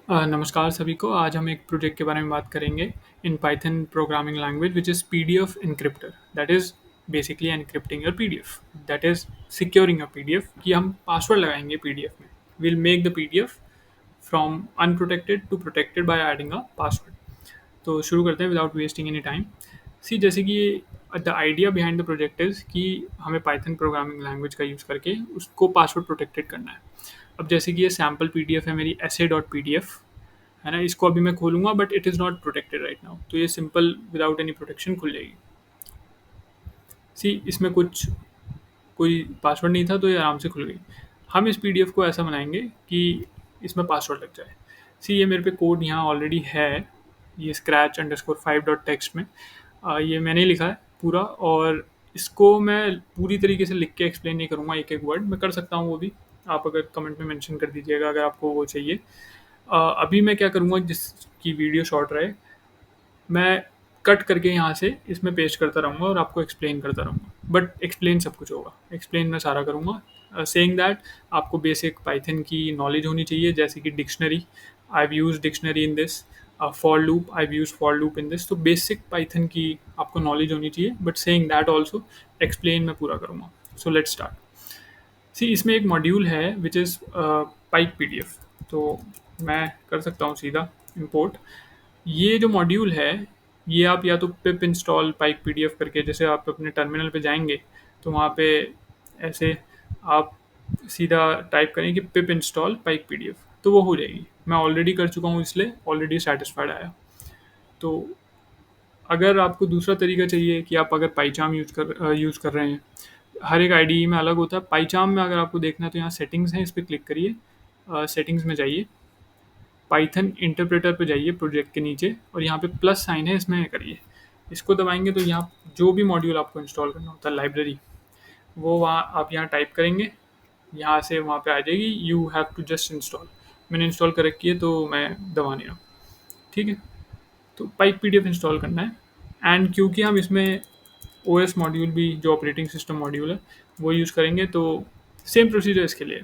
नमस्कार सभी को। आज हम एक प्रोजेक्ट के बारे में बात करेंगे in Python programming language which is PDF encryptor. That is basically encrypting your PDF, that is securing a PDF कि हम पासवर्ड लगाएंगे पीडीएफ में। Will make the PDF from unprotected to protected by adding a password. तो शुरू करते हैं without wasting any time. See जैसे कि the idea behind the project is कि हमें पाइथन प्रोग्रामिंग लैंग्वेज का यूज़ करके उसको पासवर्ड प्रोटेक्टेड करना है। अब जैसे कि ये सैम्पल पीडीएफ है मेरी essay.pdf, है ना। इसको अभी मैं खोलूंगा but it is not protected right now, तो ये सिंपल विदाउट एनी प्रोटेक्शन खुल जाएगी। सी इसमें कुछ कोई पासवर्ड नहीं था तो ये आराम से खुल गई। हम इस पीडीएफ को ऐसा बनाएंगे कि इसमें पासवर्ड लग जाए। सी ये मेरे पे कोड यहाँ ऑलरेडी है, ये scratch_5 में। ये मैंने ही लिखा है पूरा, और इसको मैं पूरी तरीके से लिख के एक्सप्लेन नहीं करूँगा एक एक वर्ड। मैं कर सकता हूँ वो भी, आप अगर कमेंट में मेंशन कर दीजिएगा अगर आपको वो चाहिए। अभी मैं क्या करूँगा, जिसकी वीडियो शॉर्ट रहे, मैं कट करके यहाँ से इसमें पेस्ट करता रहूँगा और आपको एक्सप्लेन करता रहूँगा। बट एक्सप्लेन सब कुछ होगा, एक्सप्लेन मैं सारा करूँगा। सेइंग दैट आपको बेसिक पाइथन की नॉलेज होनी चाहिए, जैसे कि dictionary, I have use dictionary in this. For loop, I have use for loop in this. तो बेसिक पाइथन की आपको नॉलेज होनी चाहिए, but saying that also explain मैं पूरा करूँगा। So let's start. सी इसमें एक मॉड्यूल है विच इज़ पाइक पीडीएफ। तो मैं कर सकता हूँ सीधा इंपोर्ट। ये जो मॉड्यूल है, ये आप या तो पिप इंस्टॉल पाइक पीडीएफ करके, जैसे आप अपने टर्मिनल पे जाएंगे तो वहाँ पे ऐसे आप सीधा टाइप करें कि पिप इंस्टॉल पाइक पीडीएफ, तो वो हो जाएगी। मैं ऑलरेडी कर चुका हूँ इसलिए ऑलरेडी सेटिस्फाइड आया। तो अगर आपको दूसरा तरीका चाहिए कि आप अगर पाईचाम यूज़ कर रहे हैं, हर एक आईडीई में अलग होता है। पाईचाम में अगर आपको देखना है तो यहाँ सेटिंग्स हैं, इस पर क्लिक करिए। सेटिंग्स में जाइए, पाइथन इंटरप्रेटर पे जाइए प्रोजेक्ट के नीचे, और यहाँ पे प्लस साइन है, इसमें करिए। इसको दबाएंगे तो यहाँ जो भी मॉड्यूल आपको इंस्टॉल करना होता है, लाइब्रेरी, वो वहाँ आप यहाँ टाइप करेंगे, यहाँ से वहाँ पे आ जाएगी you have to just install. मैंने इंस्टॉल कर रखी है तो मैं दबा नहीं रहा। ठीक है, तो पाइप पीडीएफ इंस्टॉल करना है। एंड क्योंकि हम इसमें ओएस मॉड्यूल भी, जो ऑपरेटिंग सिस्टम मॉड्यूल है, वो यूज़ करेंगे, तो सेम प्रोसीजर इसके लिए।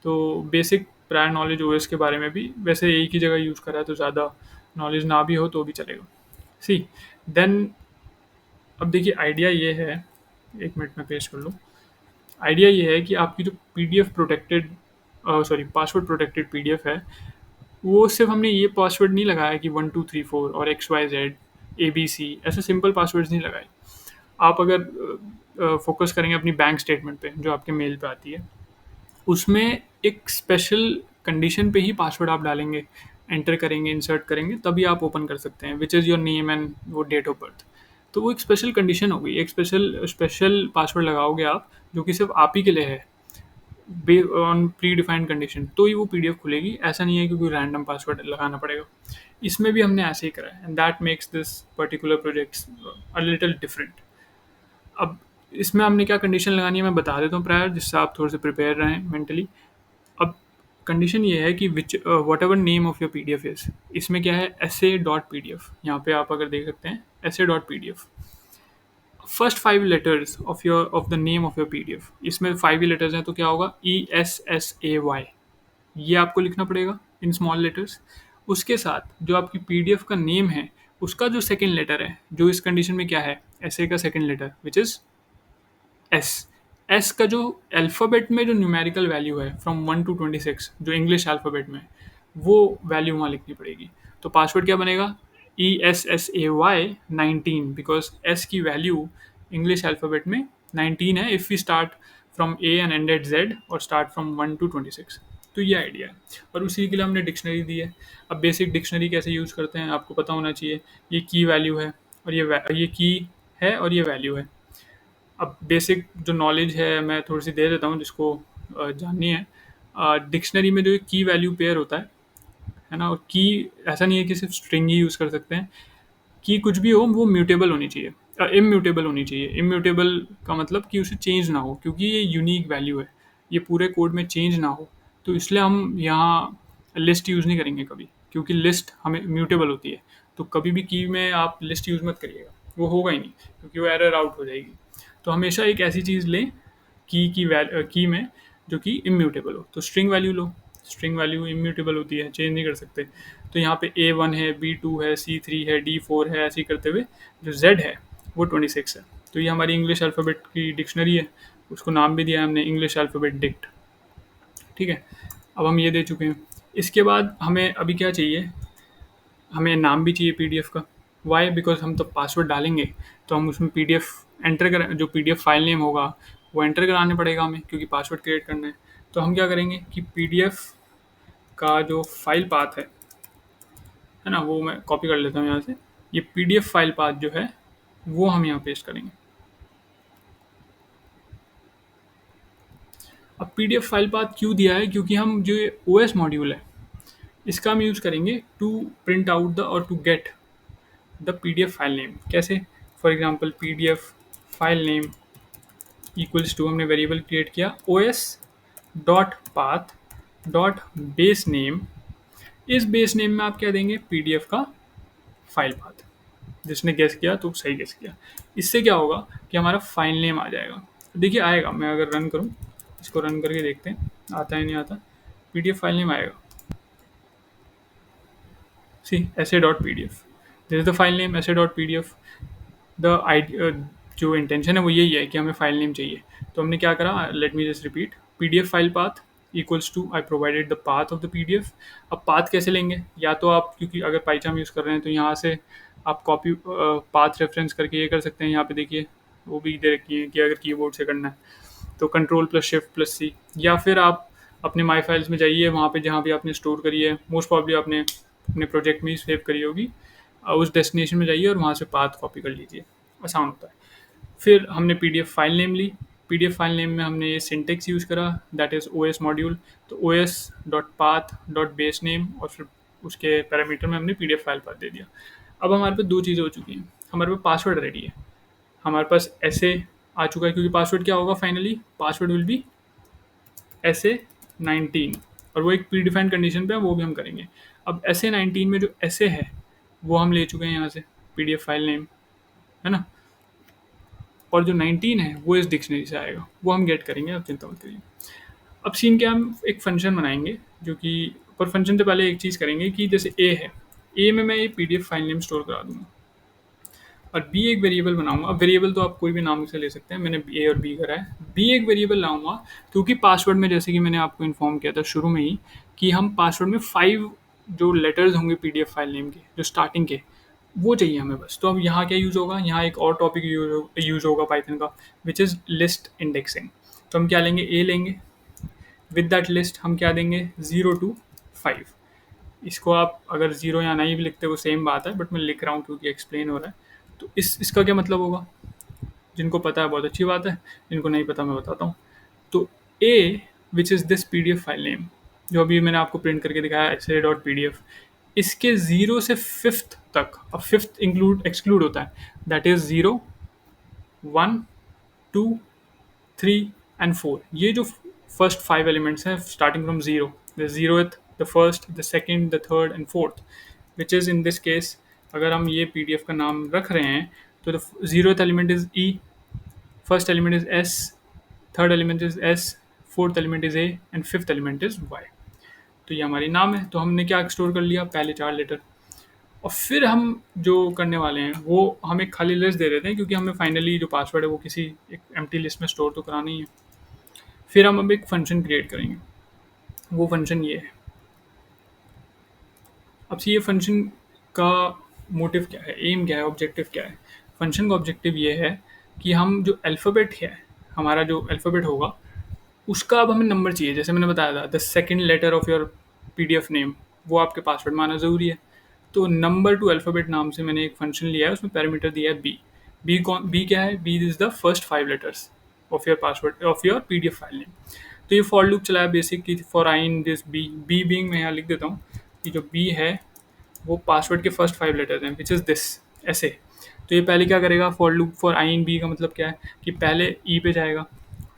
तो बेसिक प्रायर नॉलेज ओएस के बारे में भी वैसे एक ही जगह यूज़ करा है, तो ज़्यादा नॉलेज ना भी हो तो भी चलेगा। सी देन, अब देखिए आइडिया ये है, एक मिनट में पेश कर लूँ। आइडिया ये है कि आपकी जो PDF protected, sorry password protected PDF है, वो सिर्फ हमने ये पासवर्ड नहीं लगाया कि 1234 और XYZ ABC, ऐसे सिंपल पासवर्ड्स नहीं लगाए। आप अगर फोकस करेंगे अपनी बैंक स्टेटमेंट पे जो आपके मेल पे आती है, उसमें एक स्पेशल कंडीशन पे ही पासवर्ड आप डालेंगे, एंटर करेंगे, इंसर्ट करेंगे, तभी आप ओपन कर सकते हैं, which is your name and वो डेट ऑफ बर्थ। तो वो एक स्पेशल कंडीशन हो गई, एक स्पेशल स्पेशल पासवर्ड लगाओगे आप, जो कि सिर्फ आप ही के लिए है, बे ऑन प्री डिफाइंड कंडीशन, तो ही वो पीडीएफ खुलेगी। ऐसा नहीं है कि कोई रैंडम पासवर्ड लगाना पड़ेगा। इसमें भी हमने ऐसे ही करा है, and that makes this particular project a little different. अब इसमें हमने क्या कंडीशन लगानी है मैं बता देता हूँ प्रायर, जिससे आप थोड़े से प्रिपेयर रहें मेंटली। अब कंडीशन ये है कि which what ever name of your P D F is, इसमें क्या है, essay.pdf, यहाँ पे आप अगर देख सकते हैं essay.pdf, first 5 letters of the name of your P D F, इसमें 5 ही लेटर्स हैं, तो क्या होगा, ESSAY, ये आपको लिखना पड़ेगा इन स्मॉल लेटर्स। उसके साथ जो आपकी पीडीएफ का नेम है, उसका जो सेकंड लेटर है, जो इस कंडीशन में क्या है, ऐसे का second letter which is S. S का जो अल्फ़ाबेट में जो न्यूमेरिकल वैल्यू है फ्रॉम 1 to 26, जो इंग्लिश अल्फ़ाबेट में, वो वैल्यू वहाँ लिखनी पड़ेगी। तो पासवर्ड क्या बनेगा, ESSAY 19, बिकॉज एस की वैल्यू इंग्लिश अल्फ़ाबेट में 19 है, if we start from A and end at Z, और स्टार्ट फ्रॉम 1 to 26। तो ये आइडिया है, और उसी के लिए हमने डिक्शनरी दी है। अब बेसिक डिक्शनरी कैसे यूज़ करते हैं आपको पता होना चाहिए। ये की वैल्यू है, और ये की है, और ये वैल्यू है। अब बेसिक जो नॉलेज है मैं थोड़ी सी दे देता हूँ जिसको जाननी है। डिक्शनरी में जो की वैल्यू पेयर होता है ना, और की ऐसा नहीं है कि सिर्फ स्ट्रिंग ही यूज़ कर सकते हैं। की कुछ भी हो वो म्यूटेबल होनी चाहिए, इम्यूटेबल होनी चाहिए। इम्यूटेबल का मतलब कि उसे चेंज ना हो, क्योंकि ये यूनिक वैल्यू है, ये पूरे कोड में चेंज ना हो। तो इसलिए हम यहाँ लिस्ट यूज़ नहीं करेंगे कभी, क्योंकि लिस्ट हमें म्यूटेबल होती है। तो कभी भी की में आप लिस्ट यूज़ मत करिएगा, वो होगा ही नहीं, क्योंकि वो एरर आउट हो जाएगी। तो हमेशा एक ऐसी चीज़ लें की में जो कि इम्यूटेबल हो। तो स्ट्रिंग वैल्यू लो, स्ट्रिंग वैल्यू इम्यूटेबल होती है, चेंज नहीं कर सकते। तो यहाँ पे A1 है, B2 है, C3 है, D4 है, ऐसे ही करते हुए जो Z है वो 26 है। तो ये हमारी इंग्लिश अल्फ़ाबेट की डिक्शनरी है, उसको नाम भी दिया है हमने इंग्लिश अल्फ़ाबेट डिक्ट। ठीक है, अब हम ये दे चुके हैं। इसके बाद हमें अभी क्या चाहिए, हमें नाम भी चाहिए पीडीएफ का। वाई? बिकॉज हम तो पासवर्ड डालेंगे, तो हम उसमें पीडीएफ एंटर कर, जो पीडीएफ फाइल नेम होगा वो एंटर कराने पड़ेगा हमें, क्योंकि पासवर्ड क्रिएट करना है। तो हम क्या करेंगे कि पीडीएफ का जो फाइल पाथ है ना, वो मैं कॉपी कर लेता हूँ यहाँ से। ये पीडीएफ फाइल पाथ जो है वो हम यहाँ पेस्ट करेंगे। अब पीडीएफ फाइल पाथ क्यों दिया है, क्योंकि हम जो ये ओएस मॉड्यूल है इसका हम यूज़ करेंगे टू प्रिंट आउट द और to get the PDF file name. कैसे? For example PDF file name equals to, हमने वेरिएबल क्रिएट किया OS dot path dot base name. इस बेस नेम में आप क्या देंगे, पीडीएफ का फाइल पाथ। जिसने गेस किया तो सही गेस किया। इससे क्या होगा कि हमारा फाइल नेम आ जाएगा। देखिए आएगा, मैं अगर रन करूँ, इसको रन करके देखते हैं आता है नहीं आता। पीडीएफ फाइल नेम आएगा, सी ऐसे dot P D F, this is the file name ऐसे dot P D F. The idea, जो इंटेंशन है वो यही है कि हमें फाइल नेम चाहिए। तो हमने क्या करा, let me just repeat, P D F file path equals to I provided the path of the P D F. अब पाथ कैसे लेंगे, या तो आप, क्योंकि अगर पाइचाम यूज़ कर रहे हैं तो यहाँ से आप कॉपी पाथ रेफरेंस करके ये कर सकते हैं। यहाँ पे देखिए वो भी दे रखी है कि अगर कीबोर्ड से करना है तो कंट्रोल प्लस शिफ्ट प्लस सी, या फिर आप अपने माई फाइल्स में जाइए, वहाँ पे जहाँ भी आपने स्टोर करी है, मोस्ट प्रॉब्ली आपने अपने प्रोजेक्ट में ही सेव करी होगी, उस डेस्टिनेशन में जाइए और वहाँ से पाथ कॉपी कर लीजिए, आसान होता है। फिर हमने पीडीएफ फाइल नेम ली, पीडीएफ फाइल नेम में हमने ये सिंटेक्स यूज़ करा, दैट इज़ ओएस मॉड्यूल। तो OS dot path dot base name, और फिर उसके पैरामीटर में हमने पीडीएफ फाइल पाथ दे दिया। अब हमारे पास दो चीज़ें हो चुकी हैं, हमारे पास पासवर्ड रेडी है, हमारे पास ऐसे आ चुका है, क्योंकि पासवर्ड क्या होगा finally, password will be SA19, और वो एक प्री डिफाइंड कंडीशन पे है, वो भी हम करेंगे। अब SA19 में जो ऐसे है वो हम ले चुके हैं यहाँ से पीडीएफ फाइल नेम, है ना, और जो 19 है वो इस डिक्शनरी से आएगा, वो हम गेट करेंगे, आप चिंता मत करिए। अब सीन क्या, हम एक फंक्शन बनाएंगे जो कि, पर फंक्शन से पहले एक चीज़ करेंगे कि जैसे ए है, ए में मैं ये पीडीएफ फाइल नेम स्टोर करा दूंगा, और बी एक वेरिएबल बनाऊंगा। अब वेरिएबल तो आप कोई भी नाम से ले सकते हैं, मैंने ए और बी करा है। बी एक वेरिएबल लाऊंगा, क्योंकि पासवर्ड में, जैसे कि मैंने आपको इन्फॉर्म किया था शुरू में ही, कि हम पासवर्ड में 5 जो लेटर्स होंगे पीडीएफ फाइल नेम के, जो स्टार्टिंग के, वो चाहिए हमें बस। तो अब यहाँ क्या यूज़ होगा, यहाँ एक और टॉपिक यूज़ होगा पाइथन का, विच इज़ लिस्ट इंडेक्सिंग। तो हम क्या लेंगे, ए लेंगे, विद दैट लिस्ट हम क्या देंगे 0 to 5। इसको आप अगर 0 या नहीं भी लिखते वो सेम बात है, बट मैं लिख रहा हूँ क्योंकि एक्सप्लेन हो रहा है। तो इसका क्या मतलब होगा, जिनको पता है बहुत अच्छी बात है, जिनको नहीं पता मैं बताता हूँ। तो A which is this P D F file name, जो अभी मैंने आपको प्रिंट करके दिखाया ऐसे डॉट पी डी एफ, इसके 0 से 5th तक, अब 5th इंक्लूड एक्सक्लूड होता है, दैट इज़ 0, 1, 2, 3 and 4। ये जो फर्स्ट 5 एलिमेंट्स हैं starting from 0, the 0th, the first, the second, the third and fourth, which is in this case, अगर हम ये पी डी एफ का नाम रख रहे हैं तो the 0th element is E, first element is S, third element is S, fourth element is A and fifth element is why. तो ये हमारी नाम है। तो हमने क्या स्टोर कर लिया, पहले 4 लेटर। और फिर हम जो करने वाले हैं वो हम एक खाली लिस्ट दे देते हैं, क्योंकि हमें फाइनली जो पासवर्ड है वो किसी एक एम्प्टी लिस्ट में स्टोर तो कराना ही है। फिर हम अब एक फंक्शन क्रिएट करेंगे, वो फंक्शन ये है। अब से ये फंक्शन का मोटिव क्या है, एम क्या है, ऑब्जेक्टिव क्या है। फंक्शन का ऑब्जेक्टिव ये है कि हम जो अल्फ़ाबेट है, हमारा जो अल्फ़ाबेट होगा उसका अब हमें नंबर चाहिए। जैसे मैंने बताया था, the second letter of your PDF name, वो आपके पासवर्ड में आना ज़रूरी है। तो नंबर टू अल्फ़ाबेट नाम से मैंने एक फंक्शन लिया है, उसमें पैरामीटर दिया है बी। बी क्या है, B is the first 5 letters of your password of your PDF file name. तो ये फॉर लूप चलाया बेसिक की, for i in this B, B being, मैं यहाँ लिख देता हूँ कि जो बी है वो पासवर्ड के फर्स्ट 5 लेटर्स हैं, विच इज़ दिस, ऐसे। तो ये पहले क्या करेगा, for loop for i in B का मतलब क्या है कि पहले ई पे जाएगा,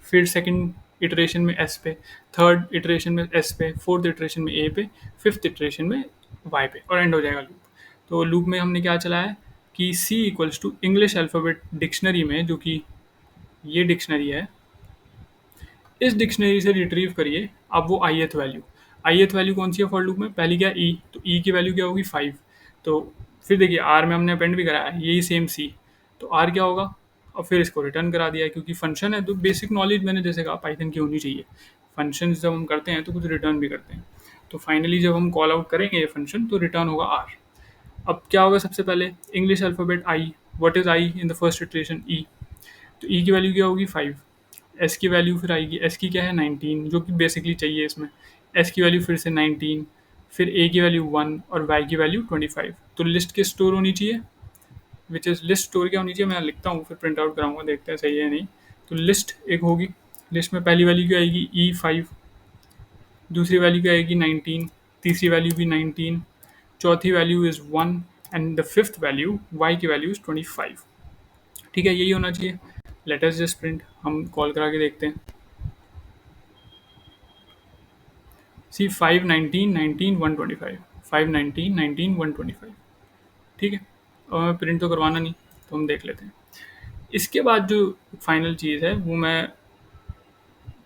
फिर सेकंड इटरेशन में एस पे, थर्ड इटरेशन में एस पे, फोर्थ इटरेशन में ए पे, फिफ्थ इटरेशन में वाई पे, और एंड हो जाएगा लूप। तो लूप में हमने क्या चलाया है कि C equals to English alphabet dictionary में, जो कि ये डिक्शनरी है, इस डिक्शनरी से रिट्रीव करिए आप वो ith वैल्यू। ith वैल्यू कौन सी है फॉर लूप में, पहली क्या ई, तो ई की वैल्यू क्या होगी 5। तो फिर देखिए आर में हमने अपेंड भी कराया है, यही सेम सी, तो आर क्या होगा, और फिर इसको रिटर्न करा दिया है, क्योंकि फंक्शन है तो बेसिक नॉलेज मैंने जैसे कहा पाइथन की होनी चाहिए। फंक्शन जब हम करते हैं तो कुछ रिटर्न भी करते हैं, तो फाइनली जब हम कॉल आउट करेंगे ये फंक्शन तो रिटर्न होगा आर। अब क्या होगा, सबसे पहले English alphabet I, what is I in the first iteration E, तो ई की वैल्यू क्या होगी 5, एस की वैल्यू फिर आएगी, एस की क्या है 19 जो कि बेसिकली चाहिए इसमें, एस की वैल्यू फिर से 19, फिर ए की वैल्यू 1 और वाई की वैल्यू 25। तो लिस्ट की स्टोर होनी चाहिए, विच इज़ लिस्ट स्टोर क्या होनी चाहिए, मैं लिखता हूँ फिर प्रिंट आउट कराऊंगा, देखते हैं सही है नहीं। तो लिस्ट एक होगी, लिस्ट में पहली वैल्यू क्या आएगी E5, दूसरी वैल्यू क्या आएगी 19, तीसरी वैल्यू भी 19, चौथी value is 1 and the fifth value Y की वैल्यू इज़ 25। ठीक है, यही होना चाहिए। लेट अस जस्ट प्रिंट, हम कॉल करा के देखते हैं। सी 5 19 19 125, 5 19 19 125। ठीक है, और हमें प्रिंट तो करवाना नहीं, तो हम देख लेते हैं। इसके बाद जो फाइनल चीज़ है वो मैं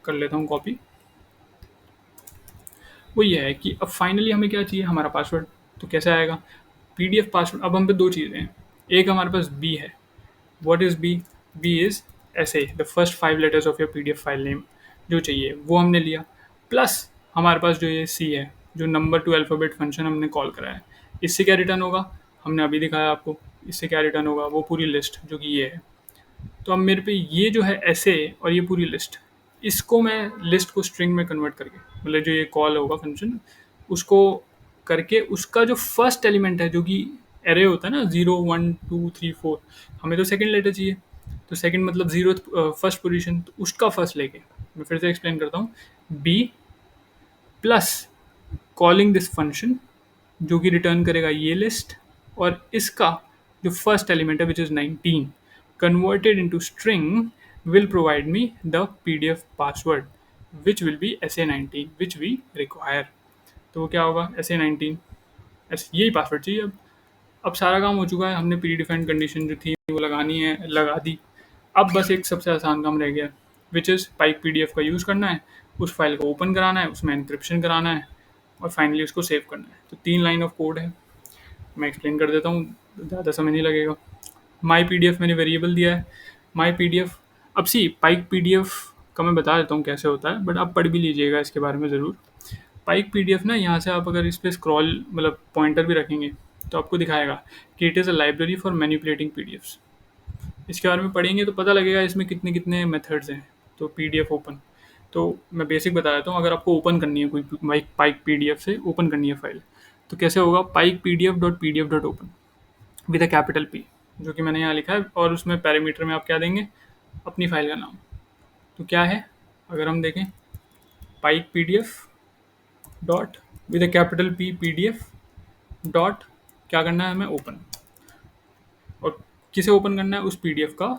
कर लेता हूँ कॉपी। वो ये है कि अब फाइनली हमें क्या चाहिए, हमारा पासवर्ड। तो कैसे आएगा, पीडीएफ पासवर्ड। अब हम पे दो चीज़ें हैं, एक हमारे पास बी है, what is B, B is ऐसे the first 5 letters of your PDF file name, जो चाहिए वो हमने लिया, प्लस हमारे पास जो ये सी है, जो नंबर टू अल्फ़ाबेट फंक्शन हमने कॉल करा है। इससे क्या रिटर्न होगा, हमने अभी दिखाया आपको, इससे क्या रिटर्न होगा, वो पूरी लिस्ट जो कि ये है। तो अब मेरे पे ये जो है ऐसे और ये पूरी लिस्ट, इसको मैं लिस्ट को स्ट्रिंग में कन्वर्ट करके, मतलब जो ये कॉल होगा फंक्शन उसको करके, उसका जो फर्स्ट एलिमेंट है जो कि एरे होता है ना 0 1 2 3 4, हमें तो सेकंड लेटर चाहिए, तो सेकंड मतलब जीरो फर्स्ट पोजीशन, तो उसका फर्स्ट लेके मैं फिर से एक्सप्लेन करता हूँ, B plus calling this function जो कि रिटर्न करेगा ये लिस्ट, और इसका जो फर्स्ट एलिमेंट है which is 19 converted into string will provide me the PDF password which will be SA19 which we require. तो वो क्या होगा SA19, यही पासवर्ड चाहिए। अब सारा काम हो चुका है, हमने प्री डिफाइंड कंडीशन जो थी वो लगानी है, लगा दी। अब बस एक सबसे आसान काम रह गया, विच इज़ पाइप पीडीएफ का यूज़ करना है, उस फाइल को ओपन कराना है, उसमें एनक्रिप्शन कराना है और फाइनली उसको सेव करना है। तो 3 लाइन ऑफ कोड है, मैं एक्सप्लेन कर देता हूँ, ज़्यादा समय नहीं लगेगा। माई पीडीएफ मैंने वेरिएबल दिया है, माई पीडीएफ। अब सी पाइप पीडीएफ का मैं बता देता हूँ कैसे होता है, बट आप पढ़ भी लीजिएगा इसके बारे में ज़रूर। पाइप पीडीएफ ना, यहाँ से आप अगर इस पर स्क्रॉल मतलब पॉइंटर भी रखेंगे तो आपको दिखाएगा कि it is a library for manipulating PDFs. इसके बारे में पढ़ेंगे तो पता लगेगा इसमें कितने कितने मेथड्स हैं। तो पीडीएफ ओपन, तो मैं बेसिक बता देता हूँ, अगर आपको ओपन करनी है कोई पाइक पीडीएफ से ओपन करनी है फाइल, तो कैसे होगा, पाइक pdf dot open with a capital P, जो कि मैंने यहाँ लिखा है, और उसमें पैरामीटर में आप क्या देंगे, अपनी फाइल का नाम। तो क्या है, अगर हम देखें, पाइक pdf dot with a capital P pdf dot, क्या करना है हमें, ओपन। और किसे ओपन करना है, उस पीडीएफ का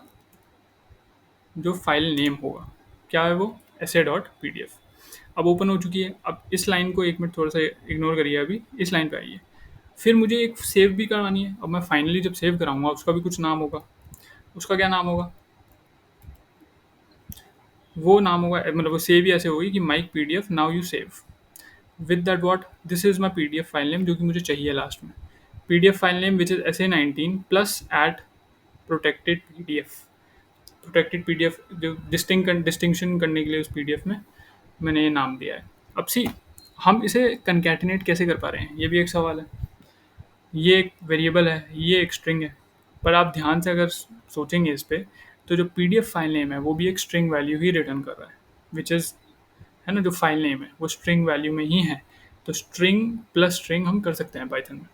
जो फाइल नेम होगा, क्या है वो, SA.pdf। अब ओपन हो चुकी है। अब इस लाइन को एक मिनट थोड़ा सा इग्नोर करिए, अभी इस लाइन पे आइए। फिर मुझे एक सेव भी करवानी है। अब मैं फाइनली जब सेव कराऊंगा उसका भी कुछ नाम होगा, उसका क्या नाम होगा, वो नाम होगा, मतलब वो सेव ही ऐसे होगी कि make PDF now you save with that what, this is my PDF file name जो कि मुझे चाहिए लास्ट में, PDF file name which is SA19 plus at protected PDF. Protected PDF जो डिस्टिंक्शन करने के लिए उस पीडीएफ में मैंने ये नाम दिया है। अब सी हम इसे कंकैटिनेट कैसे कर पा रहे हैं, ये भी एक सवाल है। ये एक वेरिएबल है, ये एक स्ट्रिंग है, पर आप ध्यान से अगर सोचेंगे इस पे, तो जो पीडीएफ फाइल नेम है वो भी एक स्ट्रिंग वैल्यू ही रिटर्न कर रहा है, विच इज़, है ना, जो फाइल नेम है वो स्ट्रिंग वैल्यू में ही है। तो स्ट्रिंग प्लस स्ट्रिंग हम कर सकते हैं पाइथन में।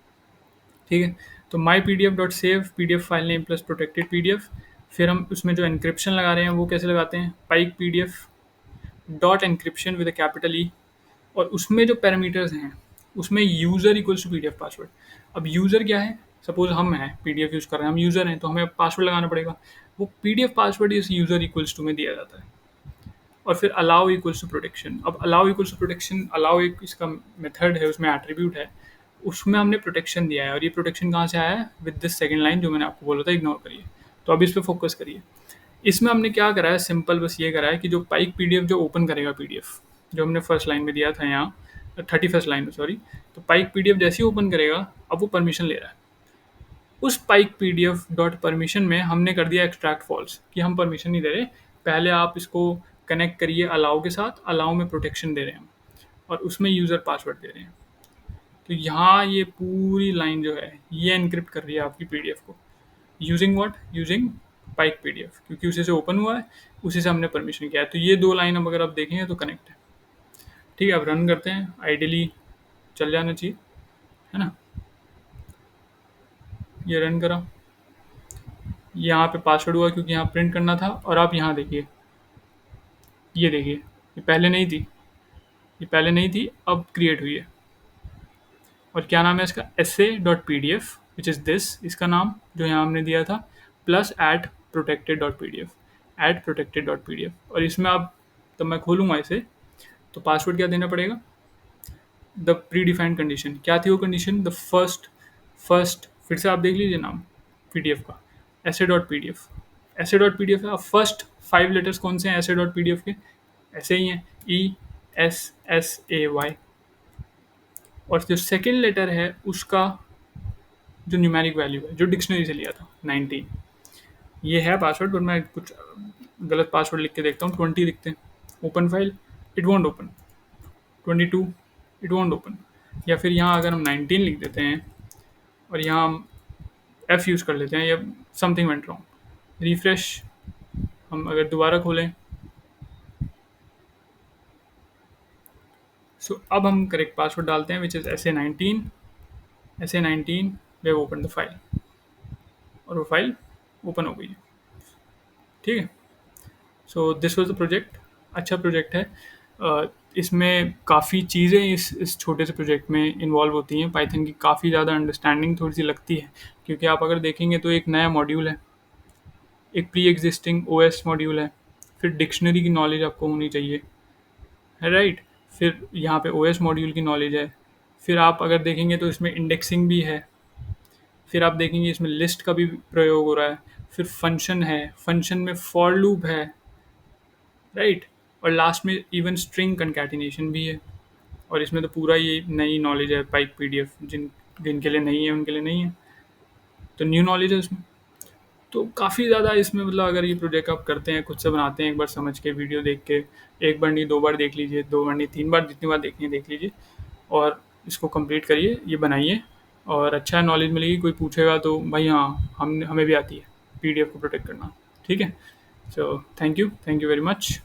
ठीक है, तो my P D F dot save P D F file name plus protected P D F. फिर हम उसमें जो एनक्रिप्शन लगा रहे हैं वो कैसे लगाते हैं, pike P D F dot encryption with a capital E, और उसमें जो पैरामीटर्स हैं उसमें user equals to P D F password. अब यूज़र क्या है, सपोज हम हैं पी डी एफ यूज़ कर रहे हैं, हम यूज़र हैं, तो हमें पासवर्ड लगाना पड़ेगा। वो पी डी एफ पासवर्ड इस यूज़र इक्वल्स टू में दिया जाता है। और फिर अलाउ इक्वल्स टू प्रोटेक्शन। अब allow equals to protection, allow एक इसका मेथड है, उसमें एट्रीब्यूट है, उसमें हमने प्रोटेक्शन दिया है, और ये प्रोटेक्शन कहाँ से आया है, विद दिस सेकंड लाइन जो मैंने आपको बोला था, इग्नोर करिए। तो अब इस पर फोकस करिए। इसमें हमने क्या करा है, सिंपल बस ये करा है कि जो पाइक पीडीएफ जो ओपन करेगा पीडीएफ, जो हमने फर्स्ट लाइन में दिया था यहाँ, 31st लाइन में, सॉरी। तो पाइक पीडीएफ जैसे ही ओपन करेगा, अब वो परमिशन ले रहा है। उस पाइक पीडीएफ डॉट परमिशन में हमने कर दिया एक्सट्रैक्ट फॉल्स, कि हम परमिशन नहीं दे रहे, पहले आप इसको कनेक्ट करिए अलाउ के साथ, अलाउ में प्रोटेक्शन दे रहे हैं हम, और उसमें यूज़र पासवर्ड दे रहे हैं। तो यहाँ ये पूरी लाइन जो है ये एनक्रिप्ट कर रही है आपकी पीडीएफ को, using what, using pike PDF, क्योंकि उसी से ओपन हुआ है, उसी से हमने परमिशन किया है। तो ये दो लाइन अब अगर आप देखेंगे तो कनेक्ट है। ठीक है, अब रन करते हैं, आइडियली चल जाना चाहिए, है ना। ये रन करा, यहाँ पे पासवर्ड हुआ क्योंकि यहाँ प्रिंट करना था, और आप यहाँ देखिए, ये देखिए, ये पहले नहीं थी, ये पहले नहीं थी, अब क्रिएट हुई है। और क्या नाम है इसका, essay.pdf, विच इज़ दिस, इसका नाम जो यहाँ हमने दिया था, plus at protected dot P D F, at protected dot P D F. और इसमें आप, तो मैं खोलूँगा इसे, तो पासवर्ड क्या देना पड़ेगा, द प्री डिफाइंड कंडीशन। क्या थी वो कंडीशन, द फर्स्ट, फर्स्ट, फिर से आप देख लीजिए नाम पी डी एफ का, essay.pdf, essay.pdf है। अब फर्स्ट 5 लेटर्स कौन से हैं essay.pdf के, ऐसे ही हैं, ESSAY। और जो सेकेंड लेटर है उसका जो न्यूमेरिक वैल्यू है, जो डिक्शनरी से लिया था, 19। ये है पासवर्ड, पर मैं कुछ गलत पासवर्ड लिख के देखता हूँ। 20 लिखते हैं, open file, it won't open. 22, it won't open. या फिर यहाँ अगर हम 19 लिख देते हैं और यहाँ हम एफ यूज़ कर लेते हैं, या समथिंग वेंट रॉन्ग, रिफ्रेश, हम अगर दोबारा खोलें, सो अब हम करेक्ट पासवर्ड डालते हैं, which is SA19, SA19, way open the file, और वो फाइल ओपन हो गई है। ठीक है, so this was the project. अच्छा प्रोजेक्ट है। इसमें काफ़ी चीज़ें इस छोटे से प्रोजेक्ट में इन्वॉल्व होती हैं। पाइथन की काफ़ी ज़्यादा अंडरस्टैंडिंग थोड़ी सी लगती है, क्योंकि आप अगर देखेंगे तो एक नया मॉड्यूल है, एक प्री एग्जिस्टिंग ओएस मॉड्यूल है, फिर डिक्शनरी की नॉलेज आपको होनी चाहिए, है राइट। फिर यहाँ पे ओएस मॉड्यूल की नॉलेज है। फिर आप अगर देखेंगे तो इसमें इंडेक्सिंग भी है। फिर आप देखेंगे इसमें लिस्ट का भी प्रयोग हो रहा है। फिर फंक्शन है, फंक्शन में फॉर लूप है, राइट। और लास्ट में इवन स्ट्रिंग कंकैटिनेशन भी है। और इसमें तो पूरा ये नई नॉलेज है पाइक पीडीएफ, जिनके लिए नहीं है उनके लिए नहीं है, तो न्यू नॉलेज है इसमें। तो काफ़ी ज़्यादा इसमें, मतलब अगर ये प्रोजेक्ट आप करते हैं, खुद से बनाते हैं, एक बार समझ के, वीडियो देख के, एक बार नहीं 2 बार देख लीजिए, 2 बार नहीं 3 बार, जितनी बार देखनी है देख लीजिए, और इसको कंप्लीट करिए, ये बनाइए, और अच्छा नॉलेज मिलेगी। कोई पूछेगा तो भाई हाँ, हमें भी आती है पीडीएफ को प्रोटेक्ट करना। ठीक है, so thank you very much.